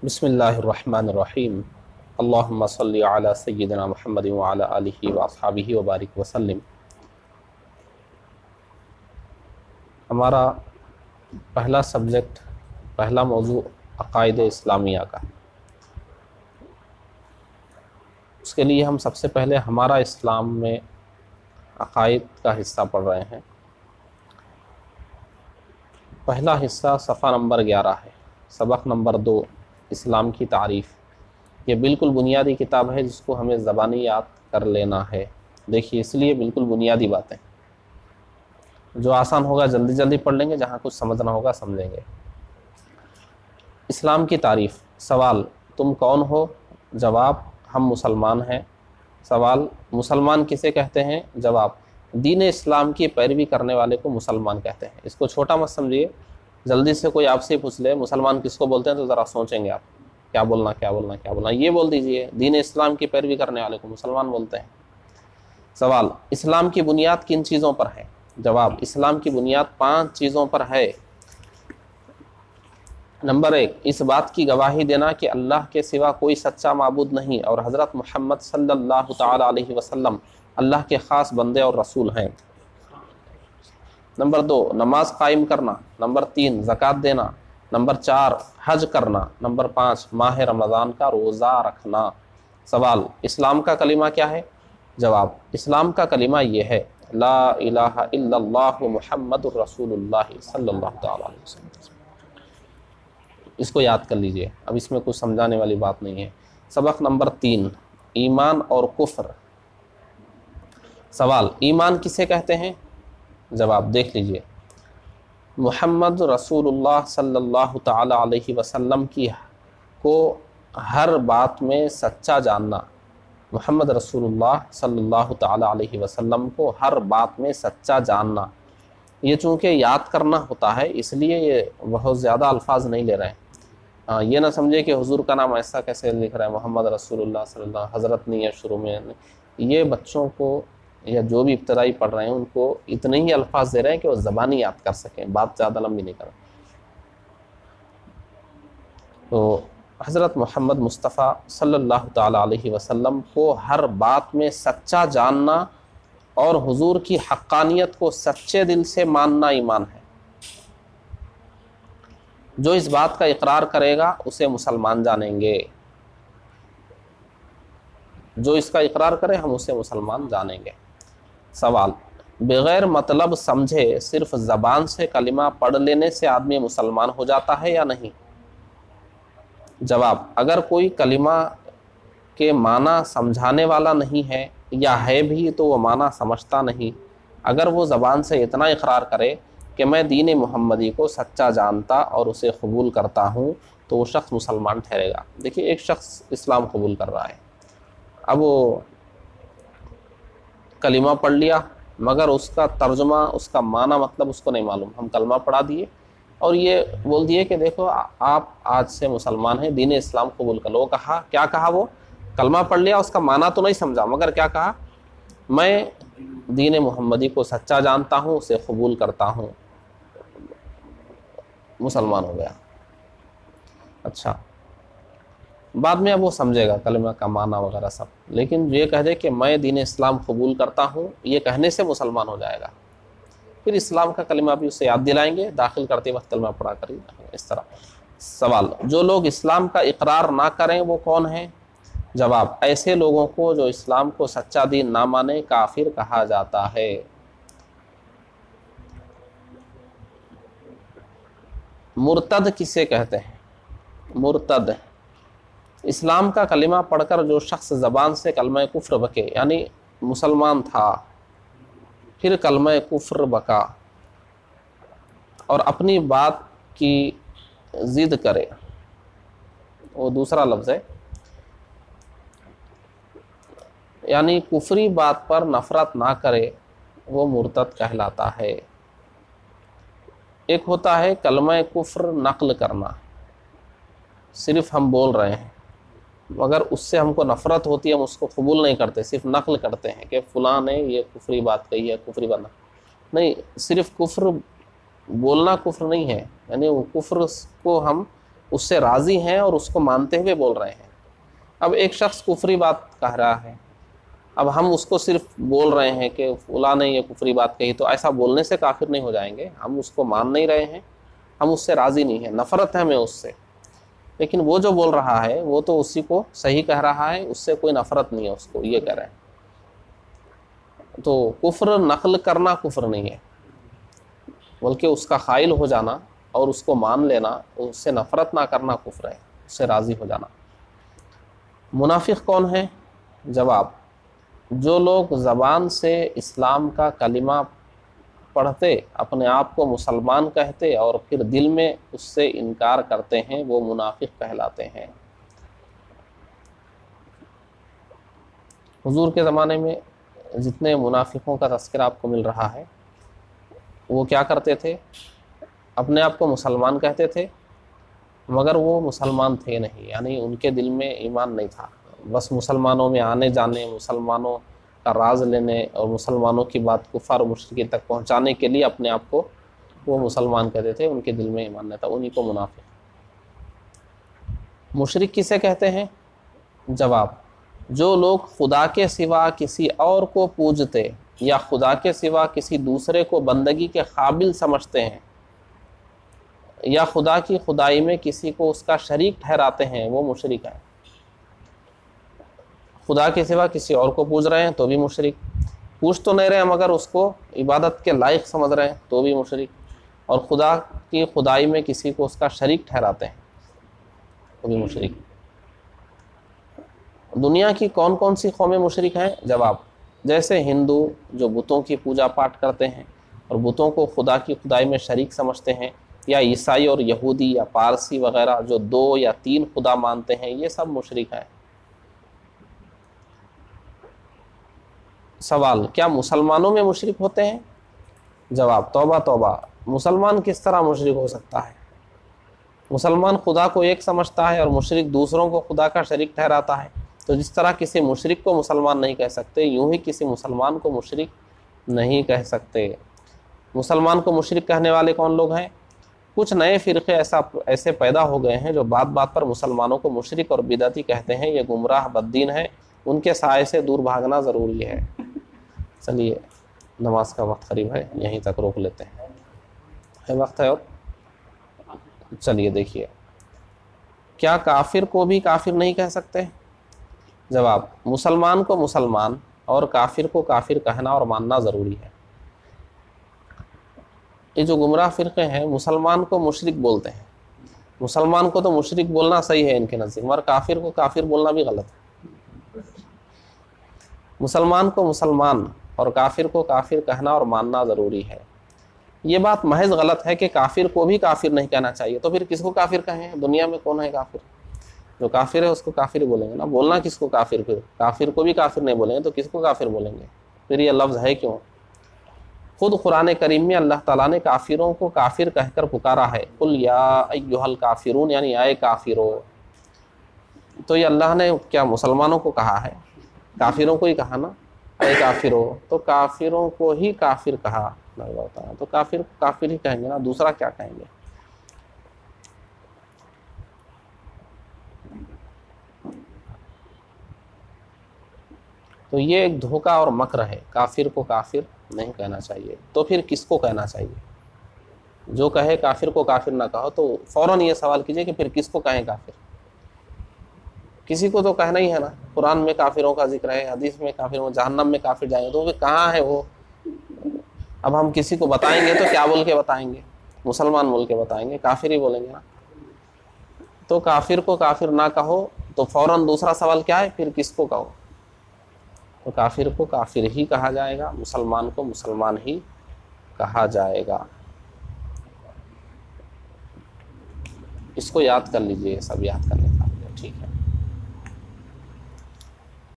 بسم اللہ الرحمن الرحیم اللہم صلی علی سیدنا محمد وعلی آلہ واصحابہ وبارک وسلم۔ ہمارا پہلا سبجیکٹ، پہلا موضوع عقائد اسلامیہ کا۔ اس کے لیے ہم سب سے پہلے ہمارا اسلام میں عقائد کا حصہ پڑھ رہے ہیں۔ پہلا حصہ صفحہ نمبر 11 ہے، سبق نمبر 2، اسلام کی تعریف۔ یہ بالکل بنیادی کتاب ہے جس کو ہمیں زبانی یاد کر لینا ہے۔ دیکھیے، اس لیے بالکل بنیادی باتیں، جو آسان ہوگا جلدی جلدی پڑھ لیں گے، جہاں کچھ سمجھنا ہوگا سمجھیں گے۔ اسلام کی تعریف۔ سوال: تم کون ہو؟ جواب: ہم مسلمان ہیں۔ سوال: مسلمان کسے کہتے ہیں؟ جواب: دین اسلام کی پیروی کرنے والے کو مسلمان کہتے ہیں۔ اس کو چھوٹا مت سمجھیے، جلدی سے کوئی آپ سے پوچھ لے مسلمان کس کو بولتے ہیں تو ذرا سوچیں گے آپ، کیا بولنا، یہ بول دیجئے دین اسلام کی پیروی کرنے والے کو مسلمان بولتے ہیں۔ سوال: اسلام کی بنیاد کن چیزوں پر ہے؟ جواب: اسلام کی بنیاد 5 چیزوں پر ہے۔ نمبر 1، اس بات کی گواہی دینا کہ اللہ کے سوا کوئی سچا معبود نہیں اور حضرت محمد صلی اللہ تعالی علیہ وسلم اللہ کے خاص بندے اور رسول ہیں۔ نمبر 2، نماز قائم کرنا۔ نمبر 3، زکوٰۃ دینا۔ نمبر 4، حج کرنا۔ نمبر 5، ماہ رمضان کا روزہ رکھنا۔ سوال: اسلام کا کلمہ کیا ہے؟ جواب: اسلام کا کلمہ یہ ہے، لا الہ الا اللہ محمد الرسول اللہ صلی اللہ تعالی علیہ وسلم۔ اس کو یاد کر لیجئے، اب اس میں کچھ سمجھانے والی بات نہیں ہے۔ سبق نمبر 3، ایمان اور کفر۔ سوال: ایمان کسے کہتے ہیں؟ جواب دیکھ لیجئے، محمد رسول اللہ صلی اللہ تعالی علیہ وسلم کو ہر بات میں سچا جاننا۔ محمد رسول اللہ صلی اللہ تعالی علیہ وسلم کو ہر بات میں سچا جاننا۔ یہ چونکہ یاد کرنا ہوتا ہے اس لیے یہ بہت زیادہ الفاظ نہیں لے رہے ہیں۔ یہ نہ سمجھے کہ حضور کا نام ایسا کیسے لکھ رہے ہیں، محمد رسول اللہ صلی اللہ، حضرت نہیں ہے شروع میں۔ یہ بچوں کو یا جو بھی ابتدائی پڑھ رہے ہیں ان کو اتنے ہی الفاظ دے رہے ہیں کہ وہ زبانی یاد کر سکیں، بات زیادہ لمبی نہیں کر رہے۔ تو حضرت محمد مصطفیٰ صلی اللہ تعالی علیہ وسلم کو ہر بات میں سچا جاننا اور حضور کی حقانیت کو سچے دل سے ماننا ایمان ہے۔ جو اس بات کا اقرار کرے گا اسے مسلمان جانیں گے۔ جو اس کا اقرار کرے ہم اسے مسلمان جانیں گے۔ سوال: بغیر مطلب سمجھے صرف زبان سے کلمہ پڑھ لینے سے آدمی مسلمان ہو جاتا ہے یا نہیں؟ جواب: اگر کوئی کلمہ کے معنی سمجھانے والا نہیں ہے یا ہے بھی تو وہ معنی سمجھتا نہیں، اگر وہ زبان سے اتنا اقرار کرے کہ میں دین محمدی کو سچا جانتا اور اسے قبول کرتا ہوں تو وہ شخص مسلمان ٹھہرے گا۔ دیکھیے، ایک شخص اسلام قبول کر رہا ہے، اب وہ کلمہ پڑھ لیا مگر اس کا ترجمہ، اس کا معنی مطلب اس کو نہیں معلوم۔ ہم کلمہ پڑھا دیے اور یہ بول دیے کہ دیکھو آپ آج سے مسلمان ہیں، دین اسلام قبول کر لو۔ کہا کیا؟ کہا وہ کلمہ پڑھ لیا، اس کا معنی تو نہیں سمجھا مگر کیا کہا؟ میں دین محمدی کو سچا جانتا ہوں، اسے قبول کرتا ہوں، مسلمان ہو گیا۔ اچھا، بعد میں اب وہ سمجھے گا کلمہ کا معنی وغیرہ سب، لیکن یہ کہہ دے کہ میں دین اسلام قبول کرتا ہوں، یہ کہنے سے مسلمان ہو جائے گا۔ پھر اسلام کا کلمہ بھی اسے یاد دلائیں گے، داخل کرتے وقت کلمہ پڑھا کر اس طرح۔ سوال: جو لوگ اسلام کا اقرار نہ کریں وہ کون ہیں؟ جواب: ایسے لوگوں کو جو اسلام کو سچا دین نہ مانے کافر کہا جاتا ہے۔ مرتد کسے کہتے ہیں؟ مرتد اسلام کا کلمہ پڑھ کر جو شخص زبان سے کلمہ کفر بکے، یعنی مسلمان تھا پھر کلمہ کفر بکا اور اپنی بات کی ضد کرے، وہ دوسرا لفظ ہے، یعنی کفری بات پر نفرت نہ کرے، وہ مرتد کہلاتا ہے۔ ایک ہوتا ہے کلمہ کفر نقل کرنا، صرف ہم بول رہے ہیں مگر اس سے ہم کو نفرت ہوتی ہے، ہم اس کو قبول نہیں کرتے، صرف نقل کرتے ہیں کہ فلاں نے یہ کفری بات کہی ہے، کفری بات نہیں۔ صرف کفر بولنا کفر نہیں ہے، یعنی وہ کفر کو ہم اس سے راضی ہیں اور اس کو مانتے ہوئے بول رہے ہیں۔ اب ایک شخص کفری بات کہہ رہا ہے، اب ہم اس کو صرف بول رہے ہیں کہ فلاں نے یہ کفری بات کہی، تو ایسا بولنے سے کافر نہیں ہو جائیں گے، ہم اس کو مان نہیں رہے ہیں، ہم اس سے راضی نہیں ہیں، نفرت ہے ہمیں اس سے، لیکن وہ جو بول رہا ہے وہ تو اسی کو صحیح کہہ رہا ہے، اس سے کوئی نفرت نہیں ہے اس کو، یہ کہہ رہے ہیں۔ تو کفر نقل کرنا کفر نہیں ہے، بلکہ اس کا قائل ہو جانا اور اس کو مان لینا، اس سے نفرت نہ کرنا کفر ہے، اس سے راضی ہو جانا۔ منافق کون ہے؟ جواب: جو لوگ زبان سے اسلام کا کلمہ پڑھتے، اپنے آپ کو مسلمان کہتے اور پھر دل میں اس سے انکار کرتے ہیں، وہ منافق کہلاتے ہیں۔ حضور کے زمانے میں جتنے منافقوں کا تذکرہ آپ کو مل رہا ہے، وہ کیا کرتے تھے؟ اپنے آپ کو مسلمان کہتے تھے، مگر وہ مسلمان تھے نہیں، یعنی ان کے دل میں ایمان نہیں تھا، بس مسلمانوں میں آنے جانے، مسلمانوں کا راز لینے اور مسلمانوں کی بات کفار و مشرکین تک پہنچانے کے لیے اپنے آپ کو وہ مسلمان کہتے تھے، ان کے دل میں ایمان نہیں تھا، انہی کو منافق۔ مشرک کسے کہتے ہیں؟ جواب: جو لوگ خدا کے سوا کسی اور کو پوجتے یا خدا کے سوا کسی دوسرے کو بندگی کے قابل سمجھتے ہیں یا خدا کی خدائی میں کسی کو اس کا شریک ٹھہراتے ہیں، وہ مشرک ہیں۔ خدا کے سوا کسی اور کو پوج رہے ہیں تو بھی مشرک، پوچھ تو نہیں رہے ہیں مگر اس کو عبادت کے لائق سمجھ رہے ہیں تو بھی مشرک، اور خدا کی خدائی میں کسی کو اس کا شریک ٹھہراتے ہیں تو بھی مشرک۔ دنیا کی کون کون سی قومیں مشرک ہیں؟ جواب: جیسے ہندو جو بتوں کی پوجا پاٹ کرتے ہیں اور بتوں کو خدا کی خدائی میں شریک سمجھتے ہیں، یا عیسائی اور یہودی یا پارسی وغیرہ جو 2 یا 3 خدا مانتے ہیں، یہ سب مشرک ہیں۔ سوال: کیا مسلمانوں میں مشرک ہوتے ہیں؟ جواب: توبہ توبہ، مسلمان کس طرح مشرک ہو سکتا ہے؟ مسلمان خدا کو ایک سمجھتا ہے اور مشرک دوسروں کو خدا کا شریک ٹھہراتا ہے، تو جس طرح کسی مشرک کو مسلمان نہیں کہہ سکتے، یوں ہی کسی مسلمان کو مشرک نہیں کہہ سکتے۔ مسلمان کو مشرک کہنے والے کون لوگ ہیں؟ کچھ نئے فرقے ایسے پیدا ہو گئے ہیں جو بات بات پر مسلمانوں کو مشرک اور بدعتی کہتے ہیں، یہ گمراہ بددین ہیں، ان کے سائے سے دور بھاگنا ضروری ہے۔ چلیے، نماز کا وقت قریب ہے، یہیں تک روک لیتے ہیں، ہے وقت ہے اور؟ چلیے دیکھیے، کیا کافر کو بھی کافر نہیں کہہ سکتے؟ جواب: مسلمان کو مسلمان اور کافر کو کافر کہنا اور ماننا ضروری ہے۔ یہ جو گمراہ فرقے ہیں مسلمان کو مشرک بولتے ہیں، مسلمان کو تو مشرک بولنا صحیح ہے ان کے نزدیک، مگر کافر کو کافر بولنا بھی غلط ہے۔ مسلمان کو مسلمان اور کافر کو کافر کہنا اور ماننا ضروری ہے۔ یہ بات محض غلط ہے کہ کافر کو بھی کافر نہیں کہنا چاہیے، تو پھر کس کو کافر کہیں؟ دنیا میں کون ہے کافر؟ جو کافر ہے اس کو کافر ہی بولیں گے نا، بولنا کس کو کافر؟ پھر کافر کو بھی کافر نہیں بولیں گے تو کس کو کافر بولیں گے؟ پھر یہ لفظ ہے کیوں؟ خود قرآن کریم میں اللہ تعالیٰ نے کافروں کو کافر کہہ کر پکارا ہے، قل یا ایھا الکافرون، یعنی اے کافرو۔ تو یہ اللہ نے کیا مسلمانوں کو کہا ہے؟ کافروں کو ہی کہا نا، اے کافرو، تو کافروں کو ہی کافر کہا اللہ تعالیٰ، تو کافر کافر ہی کہیں گے نا، دوسرا کیا کہیں گے؟ تو یہ ایک دھوکہ اور مکر ہے، کافر کو کافر نہیں کہنا چاہیے۔ تو پھر کس کو کہنا چاہیے؟ جو کہے کافر کو کافر نہ کہو تو فوراً یہ سوال کیجئے کہ پھر کس کو کہیں کافر؟ کسی کو تو کہنا ہی ہے نا، قرآن میں کافروں کا ذکر ہے، حدیث میں کافروں، جہنم میں کافر جائیں گے، تو پھر کہاں ہے وہ؟ اب ہم کسی کو بتائیں گے تو کیا بول کے بتائیں گے؟ مسلمان بول کے بتائیں گے، کافر ہی بولیں گے نا۔ تو کافر کو کافر نہ کہو تو فوراً دوسرا سوال کیا ہے؟ پھر کس کو کہو؟ تو کافر کو کافر ہی کہا جائے گا، مسلمان کو مسلمان ہی کہا جائے گا۔ اس کو یاد کر لیجئے، سب یاد کرنے کا ٹھیک ہے۔